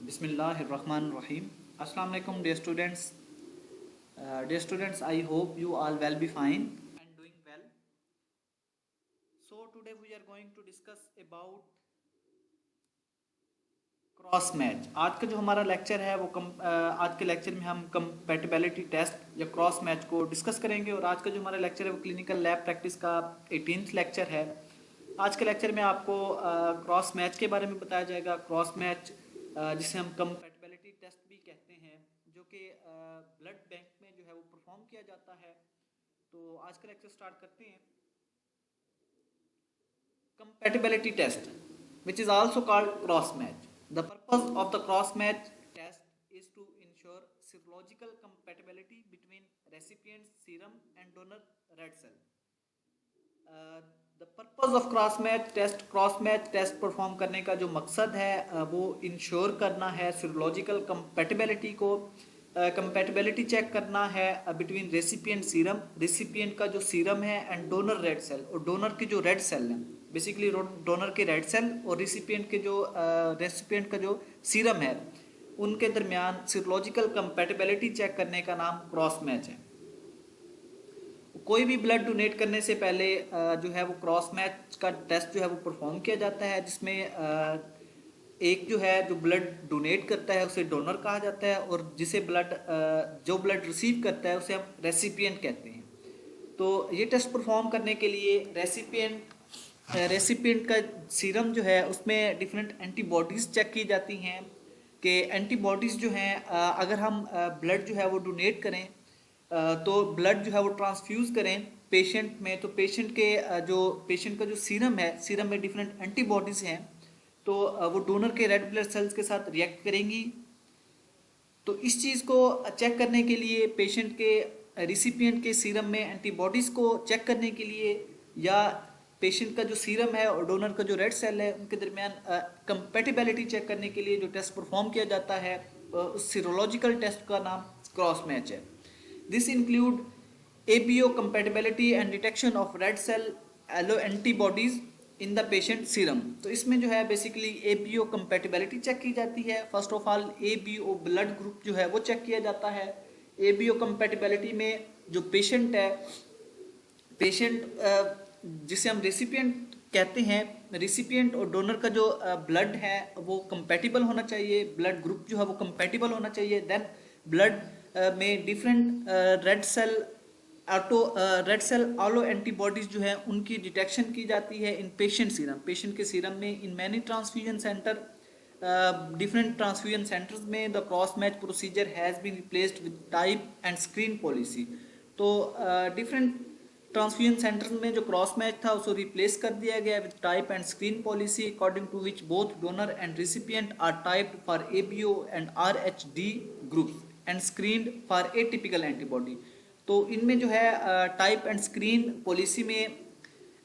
Bismillahirrahmanirrahim. Assalamu alaikum dear students. Dear students, I hope you all will be fine and doing well. So today we are going to discuss about cross match. आज का जो हमारा lecture है वो आज के lecture में हम कंपैटिबिलिटी टेस्ट या क्रॉस मैच को डिस्कस करेंगे। और आज का जो हमारा लेक्चर है वो क्लिनिकल लैब प्रैक्टिस का 18th लेक्चर है। आज के लेक्चर में आपको क्रॉस मैच के बारे में बताया जाएगा। क्रॉस मैच जिसे हम कंपैटिबिलिटी टेस्ट भी कहते हैं, जो कि ब्लड बैंक में जो है वो परफॉर्म किया जाता है। तो आज का लेक्चर स्टार्ट करते हैं। Compatibility test which is also called cross match. The purpose of the cross match test is to ensure serological compatibility between recipient's serum and donor red cell. The purpose of cross match test perform करने का जो मकसद है वो ensure करना है serological compatibility को, compatibility check करना है बिटवीन रेसिपिएंट सीरम, रेसिपिएंट का जो सीरम है एंड डोनर रेड सेल, और डोनर की जो रेड सेल है, बेसिकली डोनर के रेड सेल और रेसिपिएंट के जो रेसिपिएंट का जो सीरम है, उनके दरमियान सीरोलॉजिकल कंपैटिबिलिटी चेक करने का नाम क्रॉस मैच है। कोई भी ब्लड डोनेट करने से पहले जो है वो क्रॉस मैच का टेस्ट जो है वो परफॉर्म किया जाता है, जिसमें एक जो है जो ब्लड डोनेट करता है उसे डोनर कहा जाता है, और जिसे जो ब्लड रिसीव करता है उसे हम रेसिपिएंट कहते हैं। तो ये टेस्ट परफॉर्म करने के लिए रेसिपिएंट का सीरम जो है उसमें डिफरेंट एंटीबॉडीज़ चेक की जाती हैं कि एंटीबॉडीज़ जो हैं अगर हम ब्लड जो है वो डोनेट करें तो ब्लड जो है वो ट्रांसफ्यूज़ करें पेशेंट में, तो पेशेंट का जो सीरम है, सीरम में डिफरेंट एंटीबॉडीज़ हैं, तो वो डोनर के रेड ब्लड सेल्स के साथ रिएक्ट करेंगी। तो इस चीज़ को चेक करने के लिए पेशेंट के रिसिपिएंट के सीरम में एंटीबॉडीज़ को चेक करने के लिए, या पेशेंट का जो सीरम है और डोनर का जो रेड सेल है उनके दरमियान कंपैटिबिलिटी चेक करने के लिए जो टेस्ट परफॉर्म किया जाता है उस सीरोलॉजिकल टेस्ट का नाम क्रॉस मैच है। This include ABO compatibility and detection of red cell alloantibodies in the patient serum. तो इसमें जो है बेसिकली ABO कंपैटिबिलिटी चेक की जाती है। First of all ABO blood group जो है वो चेक किया जाता है। ABO कंपैटिबिलिटी में जो पेशेंट है, जिसे हम रेसिपिएंट कहते हैं, रेसिपिएंट और डोनर का जो ब्लड है वो कंपैटिबल होना चाहिए, ब्लड ग्रुप जो है वो कंपैटिबल होना चाहिए। देन ब्लड में different red cell alloantibodies जो है उनकी डिटेक्शन की जाती है इन पेशेंट सीरम, पेशेंट के सीरम में। In many transfusion centre, different transfusion centres में the cross match procedure has been replaced with type and screen policy. तो डिफरेंट ट्रांसफ्यूजन सेंटर्स में जो क्रॉस मैच था उसको रिप्लेस कर दिया गया with type and screen policy, according to which both donor and recipient are typed for ABO and RH-D groups and screened for atypical antibody. तो इनमें जो है टाइप एंड स्क्रीन पॉलिसी में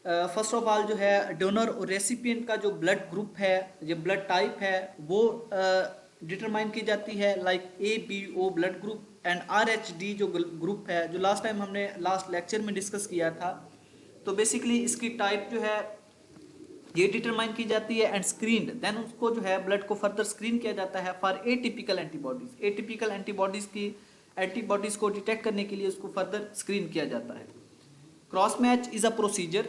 फर्स्ट ऑफ ऑल जो है donor और recipient का जो ब्लड ग्रुप है, जो ब्लड टाइप है, वो डिटरमाइन की जाती है, like ABO blood group and RH-D जो ग्रुप है, जो लास्ट टाइम हमने लास्ट लेक्चर में डिस्कस किया था। तो बेसिकली इसकी टाइप जो है ये डिटरमाइन की जाती है एंड स्क्रीन्ड, देन उसको जो है ब्लड को फर्दर स्क्रीन किया जाता है for atypical antibodies. Atypical antibodies को डिटेक्ट करने के लिए उसको फर्दर स्क्रीन किया जाता है। Cross match is a procedure,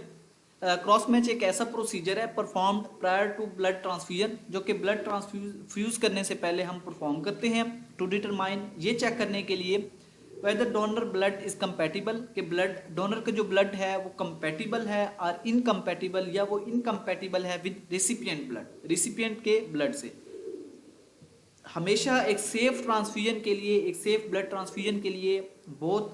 cross match एक ऐसा प्रोसीजर है performed prior to blood transfusion, जो कि ब्लड ट्रांसफ्यूज करने से पहले हम परफॉर्म करते हैं टू डिटरमाइन, ये चेक करने के लिए whether donor blood is compatible, कि ब्लड डोनर का जो ब्लड है वो कंपैटिबल है और इनकम्पैटिबल, या वो इनकम्पैटिबल है विद रेसिपिएंट ब्लड, रेसिपिएंट के ब्लड से। हमेशा एक सेफ ट्रांसफ्यूजन के लिए, एक सेफ ब्लड ट्रांसफ्यूजन के लिए बोथ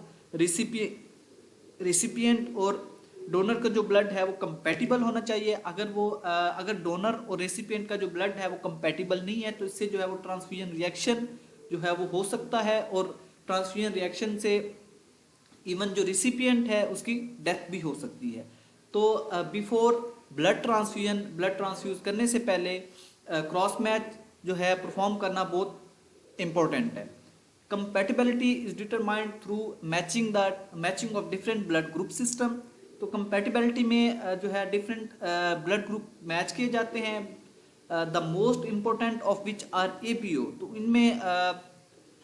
रेसिपिएंट और डोनर का जो ब्लड है वो कंपैटिबल होना चाहिए। अगर डोनर और रेसिपिएंट का जो ब्लड है वो कंपैटिबल नहीं है तो इससे जो है वो ट्रांसफ्यूजन रिएक्शन जो है वो हो सकता है, और ट्रांसफ्यूजन रिएक्शन से इवन जो रिसिपिएंट है उसकी डेथ भी हो सकती है। तो बिफोर ब्लड ट्रांसफ्यूज करने से पहले क्रॉस मैच जो है परफॉर्म करना बहुत इम्पोर्टेंट है। Compatibility is determined through matching of different blood group system. तो कंपैटिबिलिटी में जो है डिफरेंट ब्लड ग्रुप मैच किए जाते हैं the most important of which are ABO. तो इनमें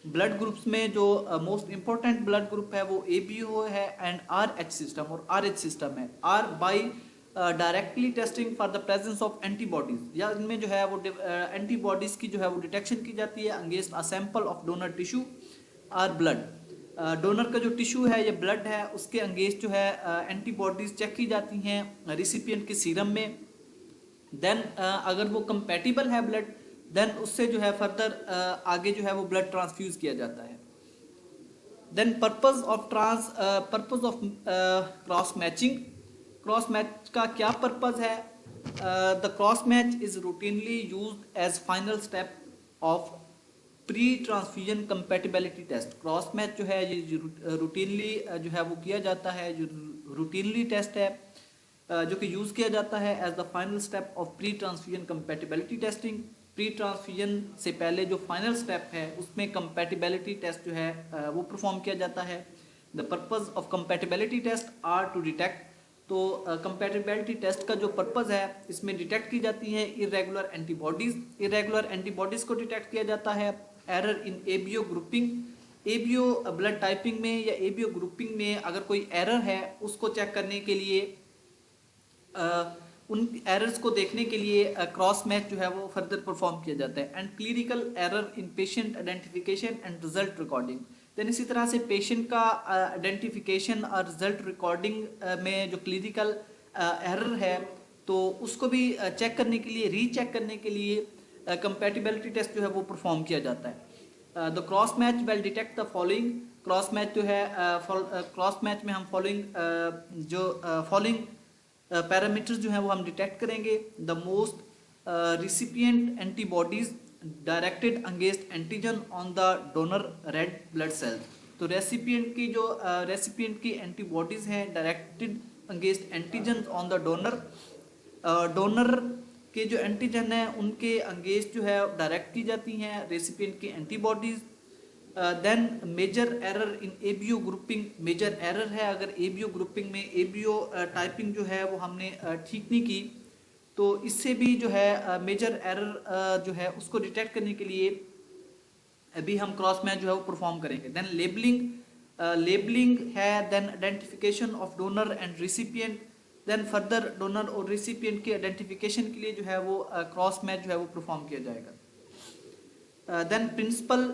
ब्लड ग्रुप्स में जो मोस्ट इम्पोर्टेंट ब्लड ग्रुप है वो एबीओ है एंड आरएच सिस्टम और आरएच सिस्टम है। Are by directly testing for the presence of antibodies, या इनमें जो है वो एंटीबॉडीज की जो है वो डिटेक्शन की जाती है against a sample of donor tissue और ब्लड। डोनर का जो टिश्यू है या ब्लड है उसके अगेंस्ट जो है एंटीबॉडीज चेक की जाती हैं रिसिपिएंट के सीरम में। देन अगर वो कंपैटिबल है ब्लड, देन उससे जो है फर्दर आगे जो है वो ब्लड ट्रांसफ्यूज किया जाता है। Then purpose of cross matching. Cross match का क्या पर्पस है? The cross match is routinely used as final step of pre transfusion compatibility test. Cross match जो है ये रूटीनली जो है वो किया जाता है, जो रूटीनली टेस्ट है जो कि यूज़ किया जाता है as the final step of pre transfusion compatibility testing. Pre transfusion से पहले जो फाइनल स्टेप है उसमें कंपैटिबिलिटी टेस्ट जो है वो परफॉर्म किया जाता है। The purpose of compatibility test are to detect. तो कंपैटिबिलिटी टेस्ट का जो पर्पस है इसमें डिटेक्ट की जाती है इरेगुलर एंटीबॉडीज। इरेगुलर एंटीबॉडीज को डिटेक्ट किया जाता है। Error in ABO grouping, ABO blood typing में या एबीओ ग्रुपिंग में अगर कोई एरर है उसको चेक करने के लिए उन एरर्स को देखने के लिए क्रॉस मैच जो है वो फर्दर परफॉर्म किया जाता है। And clinical error in patient identification and result recording. Then इसी तरह से पेशेंट का आइडेंटिफिकेशन और रिजल्ट रिकॉर्डिंग में जो क्लिनिकल एरर है तो उसको भी चेक करने के लिए, रीचेक करने के लिए कंपैटिबिलिटी टेस्ट जो है वो परफॉर्म किया जाता है। The cross match will detect the following. Cross match जो है क्रॉस मैच में हम फॉलोइंग पैरामीटर्स जो है वो हम डिटेक्ट करेंगे। The most recipient antibodies directed against antigen on the donor red blood cell. तो रेसिपिएंट की एंटीबॉडीज हैं directed against antigen on the donor. Donor के जो एंटीजन है उनके अगेंस्ट जो है डायरेक्ट की जाती हैं रेसिपिएंट की antibodies. Then major error in ABO grouping. Major error है अगर एबीओ ग्रुपिंग में एबीओ टाइपिंग जो है वो हमने ठीक नहीं की तो इससे भी जो है मेजर एरर जो है उसको डिटेक्ट करने के लिए अभी हम क्रॉस मैच जो है वो परफॉर्म करेंगे। देन लेबलिंग है। Then identification of donor and recipient. Then further donor और रिसिपिएंट की आइडेंटिफिकेशन के लिए जो है वो क्रॉस मैच जो है वो परफॉर्म किया जाएगा। Then principal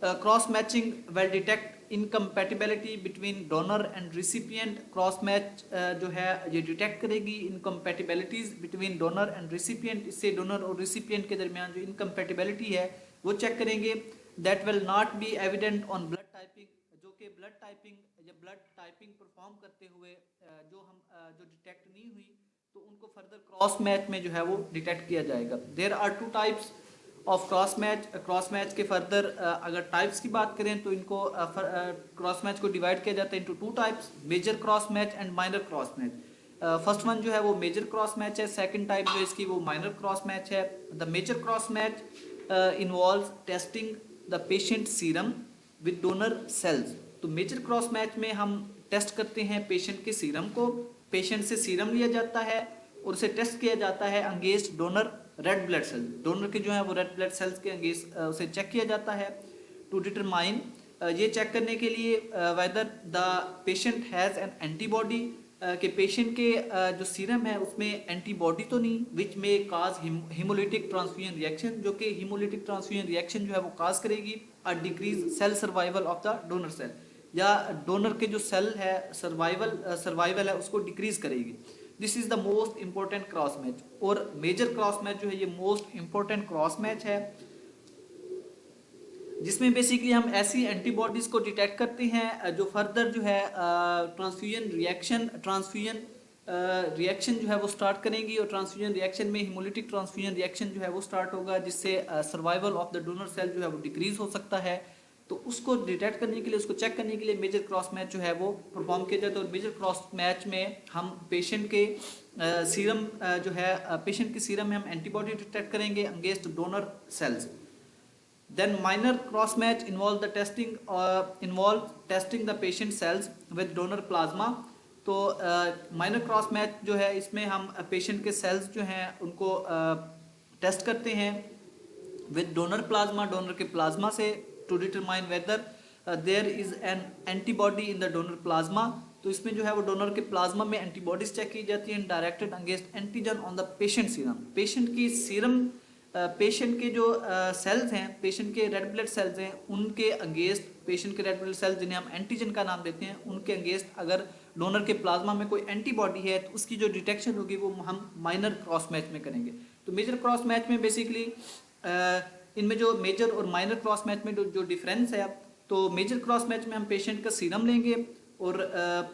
cross matching will detect incompatibility between donor and recipient. Cross match जो है ये डिटेक्ट करेगी incompatibilities between donor and recipient. इससे डोनर और रिसिपिएंट के दरमियान जो इनकम्पैटिबिलिटी है वो चेक करेंगे। That will not be evident on blood typing, जो कि ब्लड टाइपिंग परफॉर्म करते हुए जो डिटेक्ट नहीं हुई तो उनको फर्दर क्रॉस मैच में जो है वो डिटेक्ट किया जाएगा। There are two types of cross match के फर्दर अगर टाइप्स की बात करें तो इनको क्रॉस मैच को डिवाइड किया जाता है into two types, major cross match and minor cross match. First one जो है वो मेजर क्रॉस मैच है, सेकंड टाइप जो इसकी वो माइनर क्रॉस मैच है। The major cross match involves testing the patient serum with donor cells. तो major cross match में हम टेस्ट करते हैं पेशेंट के सीरम को। पेशेंट से सीरम लिया जाता है और उसे टेस्ट किया जाता है against donor red blood cell. Donor के जो है वो रेड ब्लड सेल्स के अगेंस्ट उसे चेक किया जाता है टू डिटरमाइन, ये चेक करने के लिए whether the patient has an antibody, कि पेशेंट के जो सीरम है उसमें एंटीबॉडी तो नहीं विच में काज हीमोलिटिक ट्रांसफ्यूजन रिएक्शन, जो कि हीमोलिटिक ट्रांसफ्यूजन रिएक्शन जो है वो काज करेगी और decrease cell survival of the donor cell, या डोनर के जो सेल है सर्वाइवल है उसको डिक्रीज करेगी। This is the most important cross match. और मेजर क्रॉस मैच जो है ये मोस्ट इंपॉर्टेंट क्रॉस मैच है जिसमें बेसिकली हम ऐसी एंटीबॉडीज को डिटेक्ट करते हैं जो फर्दर जो है ट्रांसफ्यूजन रिएक्शन जो है वो स्टार्ट करेंगी और ट्रांसफ्यूजन रिएक्शन में हीमोलिटिक ट्रांसफ्यूजन रिएक्शन जो है वो स्टार्ट होगा जिससे survival of the donor cell जो है वो डिक्रीज हो सकता है। तो उसको डिटेक्ट करने के लिए, उसको चेक करने के लिए मेजर क्रॉस मैच जो है वो परफॉर्म किया जाता है। और मेजर क्रॉस मैच में हम पेशेंट के सीरम जो है पेशेंट के सीरम में हम एंटीबॉडी डिटेक्ट करेंगे against donor cells. Then minor cross match involve testing the patient cells with donor plasma। तो माइनर क्रॉस मैच जो है इसमें हम पेशेंट के सेल्स जो हैं उनको टेस्ट करते हैं विद डोनर प्लाज्मा, डोनर के प्लाज्मा से, to determine whether there is an antibody in the donor plasma. तो इसमें जो है वो डोनर के प्लाज्मा में एंटीबॉडीज चेक की जाती हैं directed against antigen on the patient serum. Patient की सीरम, पेशेंट के जो सेल्स हैं, पेशेंट के रेड ब्लड सेल्स हैं, उनके अगेंस्ट, पेशेंट के रेड ब्लड सेल्स जिन्हें हम एंटीजन का नाम देते हैं, उनके अगेंस्ट अगर डोनर के प्लाज्मा में कोई एंटीबॉडी है तो उसकी जो डिटेक्शन होगी वो हम माइनर क्रॉस मैच में करेंगे। तो मेजर क्रॉस मैच में बेसिकली इनमें जो मेजर और माइनर क्रॉस मैच में जो डिफरेंस है, तो मेजर क्रॉस मैच में हम पेशेंट का सीरम लेंगे और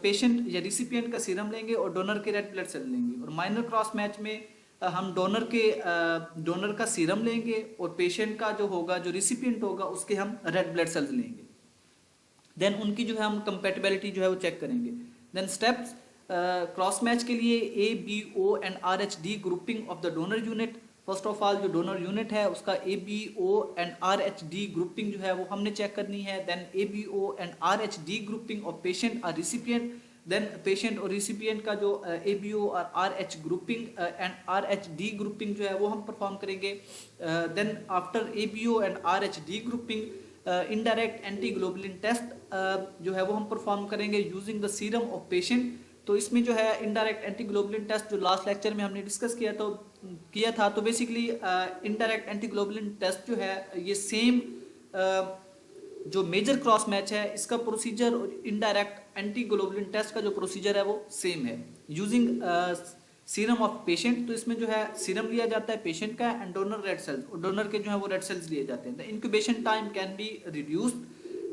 पेशेंट या रिसिपिएंट का सीरम लेंगे और डोनर के रेड ब्लड सेल लेंगे। और माइनर क्रॉस मैच में हम डोनर का सीरम लेंगे और पेशेंट का जो होगा, जो रिसिपिएंट होगा, उसके हम रेड ब्लड सेल्स लेंगे। देन उनकी जो है हम कंपेटिबिलिटी जो है वो चेक करेंगे। देन स्टेप्स क्रॉस मैच के लिए A, B, O and R, H, D grouping of the donor unit. First of all जो डोनर यूनिट है उसका A, B, O and R, H, D grouping जो है वो हमने चेक करनी है। Then A, B, O and R, H, D grouping of patient और रिसिपिएंट। देन पेशेंट और रिसिपिएंट का जो ए, बी, ओ और R, H grouping and R, H, D grouping जो है वो हम परफॉर्म करेंगे। Then after A, B, O and R, H, D grouping indirect anti globulin test जो है वो हम परफॉर्म करेंगे using the serum of patient. तो इसमें जो है इनडायरेक्ट एंटी ग्लोबुलिन टेस्ट जो लास्ट लेक्चर में हमने डिस्कस किया था, तो basically indirect anti globulin test जो है ये सेम जो मेजर क्रॉस मैच है इसका प्रोसीजर और इनडायरेक्ट एंटी ग्लोबुलिन टेस्ट का जो प्रोसीजर है वो सेम है यूजिंग सीरम ऑफ पेशेंट। तो इसमें जो है सीरम लिया जाता है पेशेंट का एंड डोनर रेड सेल्स, और डोनर के जो है वो रेड सेल्स लिए जाते हैं। The incubation time can be reduced.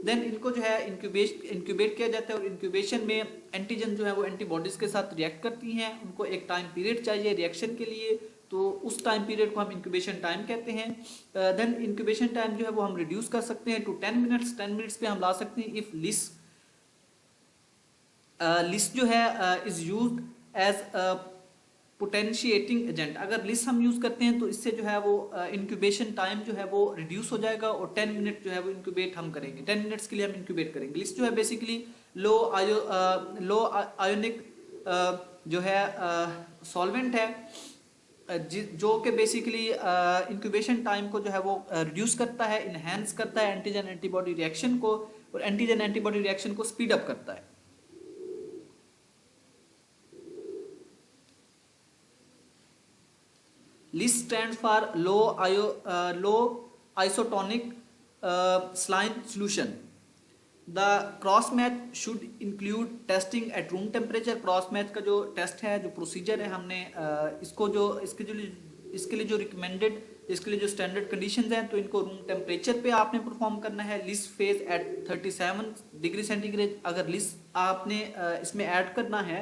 Then इनको जो है इंक्यूबेट किया जाता है और इंक्यूबेशन में एंटीजन जो है वो एंटीबॉडीज के साथ रिएक्ट करती हैं। उनको एक टाइम पीरियड चाहिए रिएक्शन के लिए, तो उस टाइम पीरियड को हम इंक्यूबेशन टाइम कहते हैं। देन इंक्यूबेशन टाइम जो है वो हम रिड्यूस कर सकते हैं टू 10 मिनट्स। 10 मिनट्स पे हम ला सकते हैं इफ लिस जो है इज यूज्ड एज पोटेंशिएटिंग एजेंट। अगर लिस हम यूज करते हैं तो इससे जो है वो इंक्यूबेशन टाइम जो है वो रिड्यूस हो जाएगा और 10 मिनट जो है वो इंक्यूबेट हम करेंगे, 10 मिनट्स के लिए हम इंक्यूबेट करेंगे। लिस जो है बेसिकली लो आयोनिक जो है सॉल्वेंट है जो कि बेसिकली इंक्यूबेशन टाइम को जो है वो रिड्यूस करता है, इनहेंस करता है एंटीजन एंटीबॉडी रिएक्शन को, और एंटीजन एंटीबॉडी रिएक्शन को स्पीड अप करता है। LIS stands for low isotonic saline solution. The cross match should include testing at room temperature. Cross match का जो टेस्ट है, जो प्रोसीजर है, हमने इसके लिए जो रिकमेंडेड, इसके लिए जो स्टैंडर्ड कंडीशंस हैं, तो इनको रूम टेम्परेचर पे आपने परफॉर्म करना है। लिस फेज एट 37 डिग्री सेंटीग्रेड। अगर लिस आपने इसमें ऐड करना है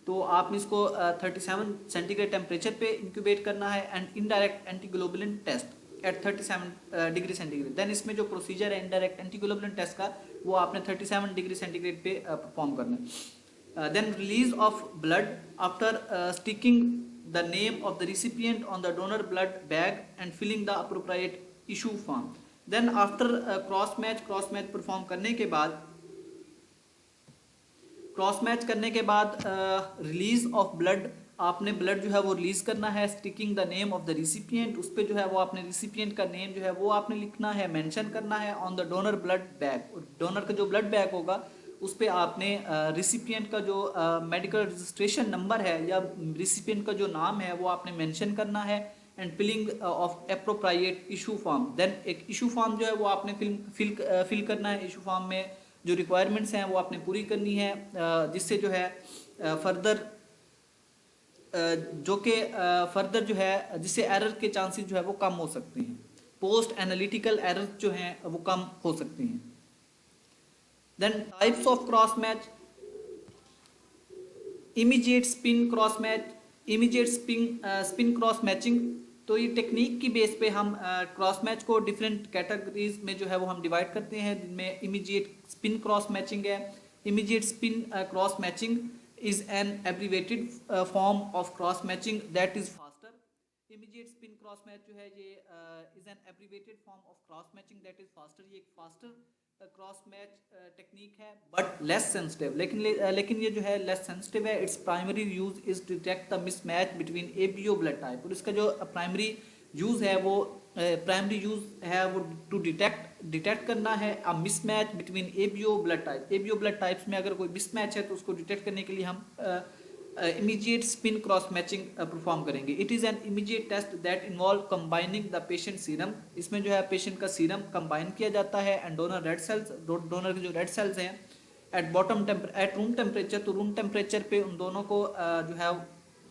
तो आपने इसको 37 सेंटीग्रेड टेम्परेचर पे इंक्यूबेट करना है and indirect antiglobulin test at 37 degree centigrade. Then इसमें जो प्रोसीजर है इनडायरेक्ट एंटीग्लोबुलिन टेस्ट का, वो आपने 37 डिग्री सेंटीग्रेड पे परफॉर्म करना है। Then release of blood after sticking the name of the recipient on the donor blood bag and filling the appropriate tissue form. Then after cross match perform करने के बाद, cross match करने के बाद release of blood, आपने blood जो है वो रिलीज करना है। Sticking the name of the recipient, उस पर जो है वो आपने रिसिपिएंट का नेम जो है वो आपने लिखना है, मेंशन करना है on the donor blood bag. और डोनर का जो ब्लड बैग होगा उस पर आपने रिसिपिएंट का जो मेडिकल रजिस्ट्रेशन नंबर है या रिसिपिएंट का जो नाम है वो आपने मेंशन करना है and filling of appropriate issue form. Then एक इशू फॉर्म जो है वो आपने फिल करना है। इशू फॉर्म में जो रिक्वायरमेंट्स हैं वो आपने पूरी करनी है, जिससे जो है फर्दर जो है जिससे एरर के चांसेस जो है वो कम हो सकते हैं, पोस्ट एनालिटिकल एरर जो हैं वो कम हो सकते हैं। Then types of cross match, immediate spin cross match, immediate spin cross matching. तो ये टेक्निक की बेस पे हम क्रॉस मैच को डिफरेंट कैटेगरीज में जो है वो हम डिवाइड करते हैं, जिनमें इमीडिएट स्पिन क्रॉस मैचिंग है। Immediate spin cross matching is an abbreviated form of cross matching that is faster. Immediate spin cross match जो है ये is an abbreviated form of cross matching that is faster. ये एक faster cross match technique है but less sensitive, लेकिन ये जो है लेस सेंसिटिव है। Its primary use is to detect the mismatch between ABO blood type, और इसका जो प्राइमरी यूज़ है वो प्राइमरी यूज़ है वो टू डिटेक्ट करना है अ mismatch between ABO blood type. ABO blood types में अगर कोई मिसमैच है तो उसको डिटेक्ट करने के लिए हम immediate spin cross matching perform करेंगे। It is an immediate test that involve combining the patient serum. इसमें जो है पेशेंट का सीरम कंबाइन किया जाता है and donor red sales, donor के जो रेड सेल्स हैं एट रूम टेम्परेचर, तो रूम टेम्परेचर पे उन दोनों को जो है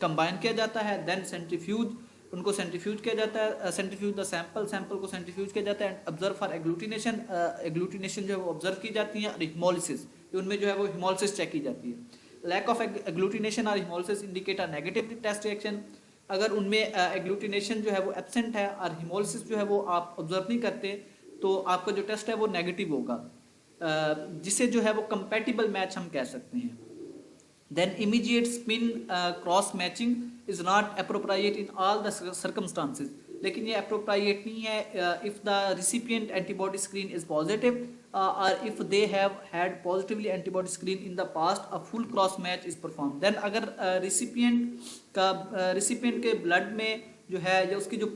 कंबाइन किया जाता है। देन सेंट्रीफ्यूज, उनको सेंट्रीफ्यूज किया जाता है, सेंट्रीफ्यूज द सैंपल को सेंट्रीफ्यूज किया जाता है and observe for agglutination, agglutination जो है वो ऑब्जर्व की जाती है। और हिमोलिसिस, उनमें जो है वो हिमोलिसिस चेक की जाती है। लैक ऑफ एग्लूटिनेशन और haemolysis indicate a negative test reaction. अगर उनमें एग्लूटिनेशन जो है वो एब्सेंट है और हिमोलिसिस जो है वो आप ऑब्जर्व नहीं करते तो आपका जो टेस्ट है वो नेगेटिव होगा, जिसे जो है वो कंपैटिबल मैच हम कह सकते हैं। then immediate spin cross matching is not appropriate in all the circumstances, लेकिन ये appropriate नहीं है if the recipient antibody screen is positive or if they have had positively antibody screen in the past, a full cross match is performed। then अगर recipient के blood में जो है या उसकी जो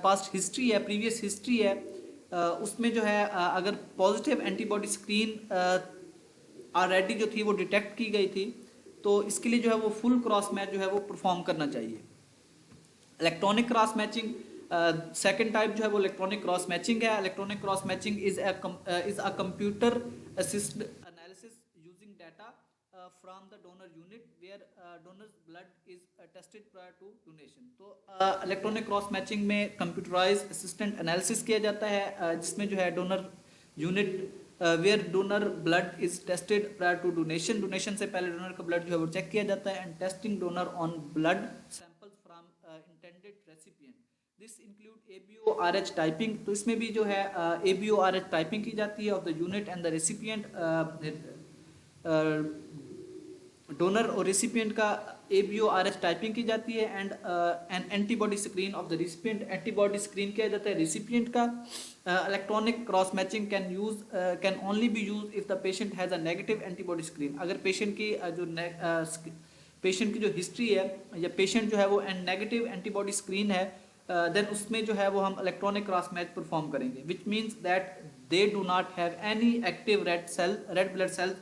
past history है, previous history है, उसमें जो है अगर पॉजिटिव एंटीबॉडी स्क्रीन ऑलरेडी जो थी वो डिटेक्ट की गई थी तो इसके लिए जो है वो फुल क्रॉस मैच जो है वो परफॉर्म करना चाहिए। Electronic cross matching, second type जो है वो इलेक्ट्रॉनिक क्रॉस मैचिंग है। Electronic cross matching is a computer assisted analysis using data from the donor unit where donor's blood is tested prior to donation. तो electronic cross matching में computerise assistant analysis किया जाता है जिसमें जो है donor unit where donor blood is tested prior to donation, donation से पहले डोनर का ब्लड जो है वो चेक किया जाता है and testing donor on blood samples from intended recipient. This include ABO RH typing, तो इसमें भी जो है एबीओ आरएच टाइपिंग की जाती है of the unit and the recipient. Donor और रेसिपिएंट का एबीओ आरएच टाइपिंग की जाती है and N antibody screen of the recipient, antibody screen किया जाता है रेसिपिएंट का। Electronic cross matching can only B use if the patient has a negative antibody screen. अगर पेशेंट की पेशेंट की जो हिस्ट्री है या पेशेंट जो है वो नेगेटिव एंटीबॉडी स्क्रीन है देन उसमें जो है वो हम इलेक्ट्रॉनिक क्रॉस मैच परफॉर्म करेंगे, which means that they do not have any active red blood cell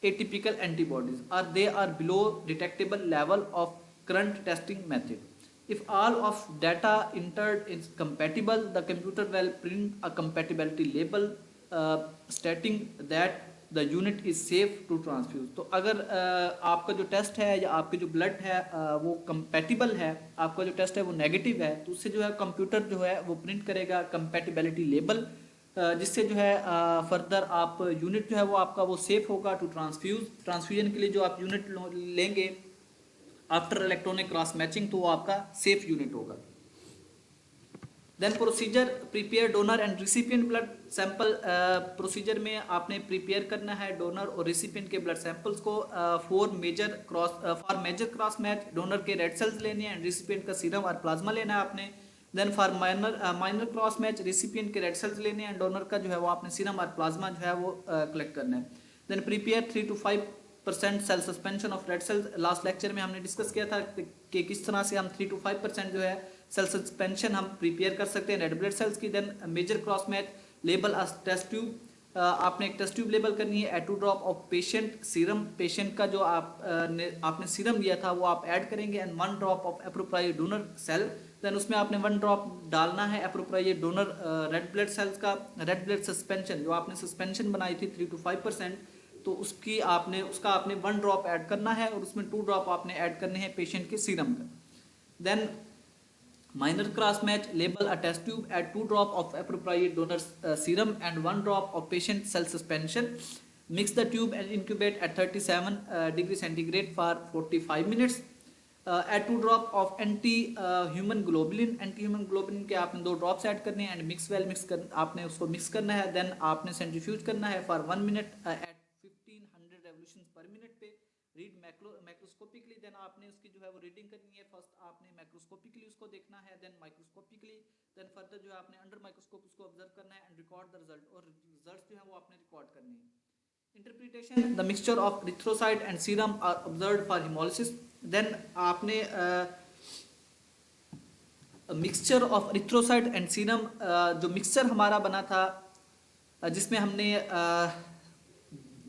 atypical antibodies or they are below detectable level of current testing method. If all of data entered is compatible, the computer will print a compatibility label stating that the unit is safe to transfuse। तो अगर आपका जो test है या आपके जो blood है वो कंपैटिबल है, आपका जो टेस्ट है वो नेगेटिव है, तो उससे जो है कंप्यूटर जो है वो प्रिंट करेगा कंपैटिबिलिटी लेबल, जिससे जो है फर्दर आप यूनिट जो है वो आपका वो सेफ होगा टू ट्रांसफ्यूजन के लिए जो आप यूनिट लेंगे आफ्टर इलेक्ट्रॉनिक क्रॉस मैचिंग तो वो आपका सेफ यूनिट होगा। Then procedure, prepare donor and recipient blood sample. Procedure में आपने प्रिपेयर करना है डोनर और रिसिपिएंट के ब्लड सैंपल्स को for major cross match. Donor के रेड सेल्स लेने हैं एंड रिसिपिएंट का सीरम और प्लाज्मा लेना है आपने। Then for minor cross match recipient के रेड सेल्स लेने हैं, डोनर का जो है वो आपने सीरम और प्लाज्मा जो है वो कलेक्ट करना है। Then prepare 3 to 5% cell suspension of red cells. Last lecture में हमने डिस्कस किया था कि किस तरह से हम 3 to 5% जो है सेल सस्पेंशन हम प्रिपेयर कर सकते हैं रेड ब्लड सेल्स की। Then major cross match label a test tube, आपने एक टेस्ट ट्यूब लेबल करनी है at 2 drop of patient serum, patient का जो आपने सीरम लिया था वो आप ऐड करेंगे and 1 drop of appropriate donor cell. Then उसमें आपने 1 ड्रॉप डालना है appropriate donor red blood cells का। रेड ब्लड सस्पेंशन जो आपने सस्पेंशन बनाई थी 3 to 5%, तो उसका आपने 1 ड्रॉप ऐड करना है और उसमें 2 ड्रॉप आपने ऐड करने हैं पेशेंट के सीरम का। Then minor cross match label a test tube at 2 drop of appropriate donor serum and 1 drop of patient cell suspension. Mix the tube and incubate at 37 degree centigrade for 45 minutes. At 2 drop of anti human globulin के आपने 2 drops add करने हैं and आपने उसको mix करना है। Then आपने centrifuge करना है for 1 minute at 1500 revolutions per minute पे। रीड मैक्रोस्कोपिकली, देन आपने उसकी जो है वो रीडिंग करनी है। फर्स्ट आपने मैक्रोस्कोपिकली उसको देखना है, देन माइक्रोस्कोपिकली, देन फर्दर जो है आपने अंडर माइक्रोस्कोप उसको ऑब्जर्व करना है एंड रिकॉर्ड द रिजल्ट, और रिजल्ट्स जो है वो आपने रिकॉर्ड करने हैं। Interpretation, the mixture of erythrocyte and serum are observed for haemolysis. Then आपने mixture of erythrocyte and serum, जो मिक्सचर हमारा बना था जिसमें हमने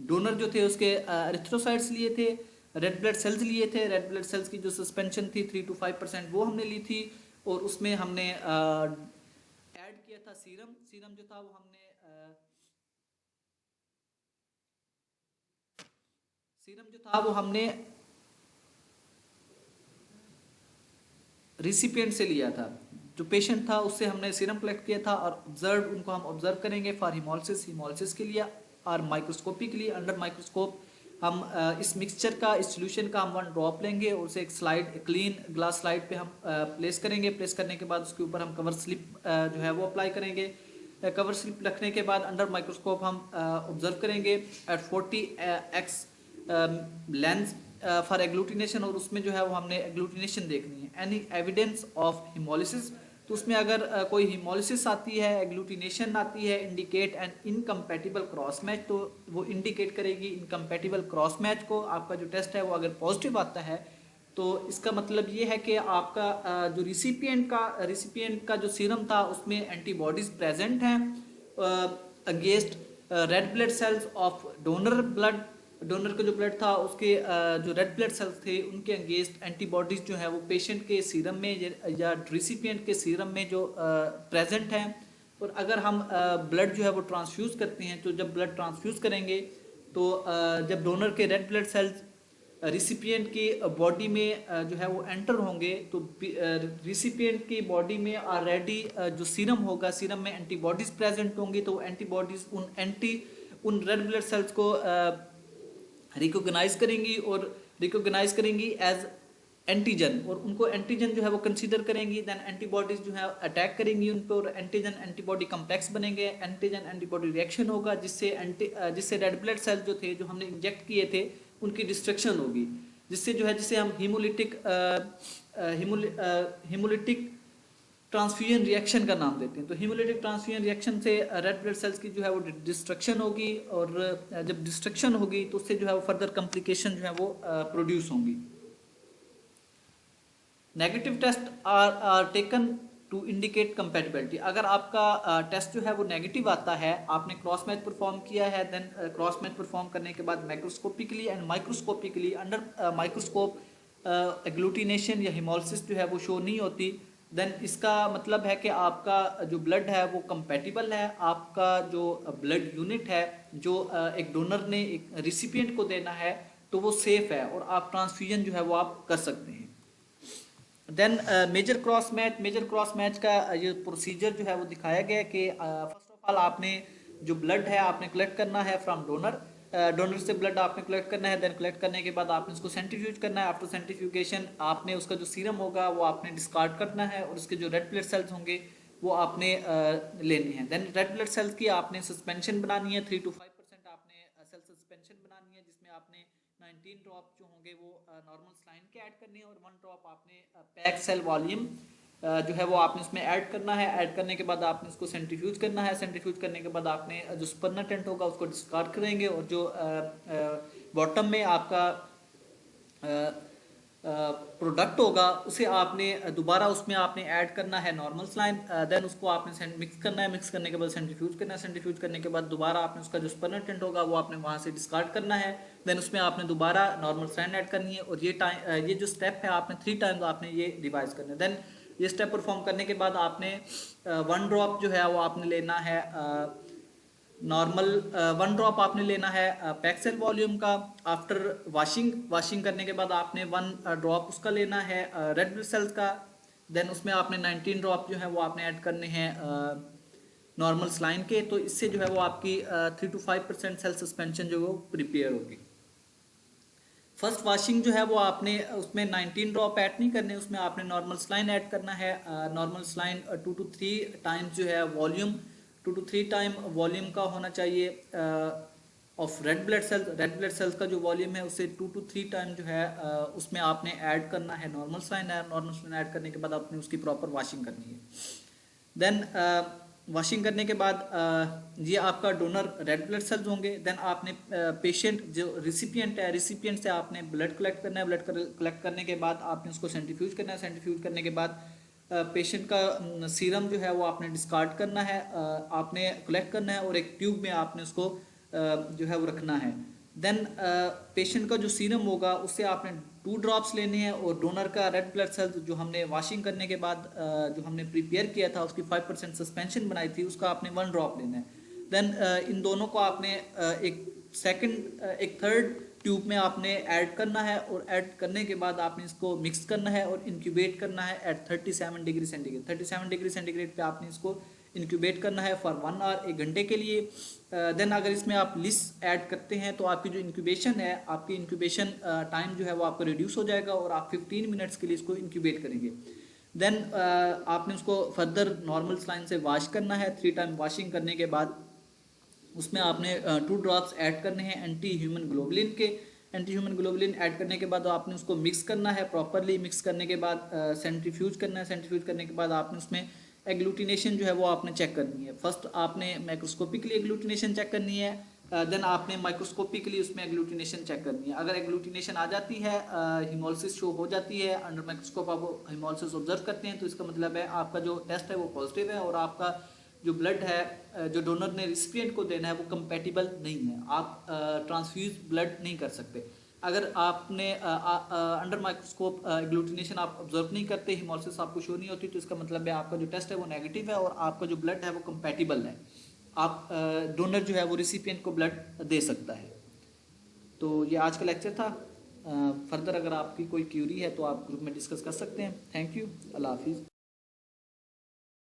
डोनर जो थे उसके एरिथ्रोसाइट्स लिए थे, रेड ब्लड सेल्स लिए थे, रेड ब्लड सेल्स की जो सस्पेंशन थी 3 to 5% वो हमने ली थी, और उसमें हमने ऐड किया था सीरम। सीरम जो था वो हमने रिसिपिएंट से लिया था। जो पेशेंट था उससे हमने सीरम कलेक्ट किया था, और ऑब्जर्व उनको हम ऑब्जर्व करेंगे फॉर हिमोलिसिस, हिमोलिसिस के लिए और माइक्रोस्कोपी के लिए। अंडर माइक्रोस्कोप हम इस मिक्सचर का, इस सोल्यूशन का हम 1 ड्रॉप लेंगे और उसे एक स्लाइड, क्लीन ग्लास स्लाइड पे हम प्लेस करेंगे। प्लेस करने के बाद उसके ऊपर हम कवर स्लिप जो है वो अप्लाई करेंगे। कवर स्लिप रखने के बाद अंडर माइक्रोस्कोप हम ऑब्जर्व करेंगे at 40x lens for agglutination, और उसमें जो है वो हमने एग्लूटिनेशन देखनी है। एनी एविडेंस ऑफ हिमोलिसिस, तो उसमें अगर कोई हिमोलिसिस आती है, एग्लूटिनेशन आती है, indicate N incompatible cross match, तो वो इंडिकेट करेगी इनकम्पैटिबल क्रॉस मैच को। आपका जो टेस्ट है वो अगर पॉजिटिव आता है तो इसका मतलब ये है कि आपका जो रिसिपिएंट का जो सीरम था उसमें एंटीबॉडीज प्रेजेंट हैं against red blood sales of donor blood. Donor का जो ब्लड था उसके जो रेड ब्लड सेल्स थे उनके अगेंस्ट एंटीबॉडीज जो है वो पेशेंट के सीरम में या रिसिपिएंट के सीरम में जो प्रेजेंट हैं। और अगर हम ब्लड जो है वो ट्रांसफ्यूज करते हैं, तो जब ब्लड ट्रांसफ्यूज करेंगे तो जब डोनर के रेड ब्लड सेल्स रिसिपिएंट की बॉडी में जो है वो एंटर होंगे, तो रिसिपिएंट की बॉडी में ऑलरेडी जो सीरम होगा, सीरम में एंटीबॉडीज प्रेजेंट होंगी, तो एंटीबॉडीज उन रेड ब्लड सेल्स को रिकॉग्नाइज करेंगी एज एंटीजन, और उनको एंटीजन जो है वो कंसीडर करेंगी। देन एंटीबॉडीज जो है अटैक करेंगी उन पर, एंटीजन एंटीबॉडी कम्प्लेक्स बनेंगे, एंटीजन एंटीबॉडी रिएक्शन होगा, जिससे रेड ब्लड सेल जो थे, जो हमने इंजेक्ट किए थे, उनकी डिस्ट्रक्शन होगी, जिसे हम हीमोलिटिक ट्रांसफ्यूजन रिएक्शन का नाम देते हैं। तो हीमोलिटिक ट्रांसफ्यूजन रिएक्शन से रेड ब्लड सेल्स की जो है वो डिस्ट्रक्शन होगी, और जब डिस्ट्रक्शन होगी तो उससे जो है वो फर्दर कॉम्प्लिकेशन जो है वो प्रोड्यूस होंगी। Negative test are taken to indicate compatibility. अगर आपका टेस्ट जो है वो नेगेटिव आता है, आपने क्रॉस मैच परफॉर्म किया है, देन क्रॉस मैच परफॉर्म करने के बाद microscopically and microscopically under microscope agglutination या हिमोलिसिस जो है वो शो नहीं होती, देन इसका मतलब है कि आपका जो ब्लड है वो कंपैटिबल है। आपका जो ब्लड यूनिट है जो एक डोनर ने एक रिसिपिएंट को देना है, तो वो सेफ है और आप ट्रांसफ्यूजन जो है वो आप कर सकते हैं। देन मेजर क्रॉस मैच का ये प्रोसीजर जो है वो दिखाया गया है कि फर्स्ट ऑफ ऑल आपने जो ब्लड है आपने कलेक्ट करना है फ्रॉम डोनर से ब्लड आपने कलेक्ट करना है। देन कलेक्ट करने के बाद आपने उसको सेंट्रीफ्यूज करना है। आफ्टर सेंट्रीफ्यूगेशन आपने उसका जो सीरम होगा वो आपने डिस्कार्ड करना है, और उसके जो रेड ब्लड सेल्स होंगे वो आपने लेने हैं। देन रेड ब्लड सेल्स की आपने सस्पेंशन बनानी है, 3 to 5% आपने सेल सस्पेंशन बनानी है, जिसमें आपने 19 ड्रॉप जो होंगे वो नॉर्मल स्लाइन के ऐड करने हैं, और 1 ड्रॉप आपने पैक सेल वॉल्यूम जो है वो आपने उसमें ऐड करना है। ऐड करने के बाद आपने उसको सेंट्रीफ्यूज करना है। सेंट्रीफ्यूज करने के बाद आपने जो स्पर्नाटेंट होगा उसको डिस्कार्ड करेंगे, और जो बॉटम में आपका प्रोडक्ट होगा उसे आपने दोबारा उसमें आपने ऐड करना है नॉर्मल स्लाइन। देन उसको आपने मिक्स करना है। मिक्स करने के बाद सेंट्रीफ्यूज करना है। सेंट्रीफ्यूज करने के बाद दोबारा आपने उसका जो स्पर्नाटेंट होगा वो आपने वहाँ से डिस्कार्ड करना है। देन उसमें आपने दोबारा नॉर्मल स्लाइन ऐड करनी है, और ये जो स्टेप है आपने 3 टाइम्स आपने ये रिवाइज करना है। देन ये स्टेप परफॉर्म करने के बाद आपने 1 ड्रॉप जो है वो आपने लेना है नॉर्मल 1 ड्रॉप आपने लेना है पैक्सेल वॉल्यूम का। आफ्टर वॉशिंग करने के बाद आपने 1 ड्रॉप उसका लेना है रेड ब्लड सेल्स का। देन उसमें आपने 19 ड्रॉप जो है वो आपने ऐड करने हैं नॉर्मल स्लाइन के। तो इससे जो है वो आपकी 3 to 5% सेल सस्पेंशन जो है वो प्रिपेयर होगी। फर्स्ट वॉशिंग जो है वो आपने उसमें 19 ड्रॉप ऐड नहीं करने, उसमें आपने नॉर्मल स्लाइन ऐड करना है। नॉर्मल स्लाइन 2 to 3 टाइम्स जो है वॉल्यूम 2 to 3 टाइम वॉल्यूम का होना चाहिए ऑफ रेड ब्लड सेल्स का जो वॉल्यूम है उससे 2 to 3 टाइम जो है उसमें आपने ऐड करना है normal saline. Normal saline add करने के बाद आपने उसकी प्रॉपर वॉशिंग करनी है। देन वॉशिंग करने के बाद ये आपका डोनर रेड ब्लड सेल्स होंगे। देन आपने पेशेंट जो रिसिपिएंट से आपने ब्लड कलेक्ट करना है। ब्लड कलेक्ट करने के बाद आपने उसको सेंट्रीफ्यूज करना है। सेंट्रीफ्यूज करने के बाद पेशेंट का सीरम जो है वो आपने डिस्कार्ड करना है, आपने कलेक्ट करना है और एक ट्यूब में आपने उसको जो है वो रखना है। देन पेशेंट का जो सीरम होगा उससे आपने 2 ड्रॉप्स लेने हैं और डोनर का रेड ब्लड सेल जो हमने वॉशिंग करने के बाद जो हमने प्रिपेयर किया था उसकी 5% सस्पेंशन बनाई थी उसका आपने 1 ड्रॉप लेना है। देन इन दोनों को आपने एक थर्ड ट्यूब में आपने ऐड करना है और ऐड करने के बाद आपने इसको मिक्स करना है और इंक्यूबेट करना है at 37 degree centigrade. 37 degree centigrade पे आपने इसको इंक्यूबेट करना है फॉर 1 आवर, 1 घंटे के लिए। देन अगर इसमें आप लिस ऐड करते हैं तो आपकी जो इंक्यूबेशन है, आपकी इंक्यूबेशन टाइम जो है वो आपका रिड्यूस हो जाएगा और आप 15 मिनट्स के लिए इसको इंक्यूबेट करेंगे। देन आपने उसको फर्दर नॉर्मल सलाइन से वॉश करना है। 3 टाइम वॉशिंग करने के बाद उसमें आपने 2 ड्रॉप्स ऐड करने हैं एंटी ह्यूमन ग्लोबुलिन के। एंटी ह्यूमन ग्लोबुलिन ऐड करने के बाद आपने उसको मिक्स करना है, प्रॉपरली मिक्स करने के बाद सेंट्रीफ्यूज करना है। सेंट्रीफ्यूज करने के बाद आपने उसमें एग्लूटिनेशन जो है वो आपने चेक करनी है। फर्स्ट आपने माइक्रोस्कोपिकली एग्लूटिनेशन चेक करनी है, देन आपने माइक्रोस्कोपिकली उसमें एग्लूटिनेशन चेक करनी है। अगर एग्लूटिनेशन आ जाती है, हिमोलिसिस शो हो जाती है, अंडर माइक्रोस्कोप आप हिमोलिसिस ऑब्जर्व करते हैं तो इसका मतलब है आपका जो टेस्ट है वो पॉजिटिव है और आपका जो ब्लड है जो डोनर ने रिसिपिएंट को देना है वो कंपैटिबल नहीं है, आप ट्रांसफ्यूज ब्लड नहीं कर सकते। अगर आपने अंडर माइक्रोस्कोप एग्लूटिनेशन आप ऑब्जर्व नहीं करते, हिमोलिसिस आपको शो नहीं होती, तो इसका मतलब है आपका जो टेस्ट है वो नेगेटिव है और आपका जो ब्लड है वो कंपैटिबल है, आप डोनर जो है वो रिसिपिएंट को ब्लड दे सकता है। तो ये आज का लेक्चर था। फर्दर अगर आपकी कोई क्यूरी है तो आप ग्रुप में डिस्कस कर सकते हैं। थैंक यू, अल्लाह हाफिज़।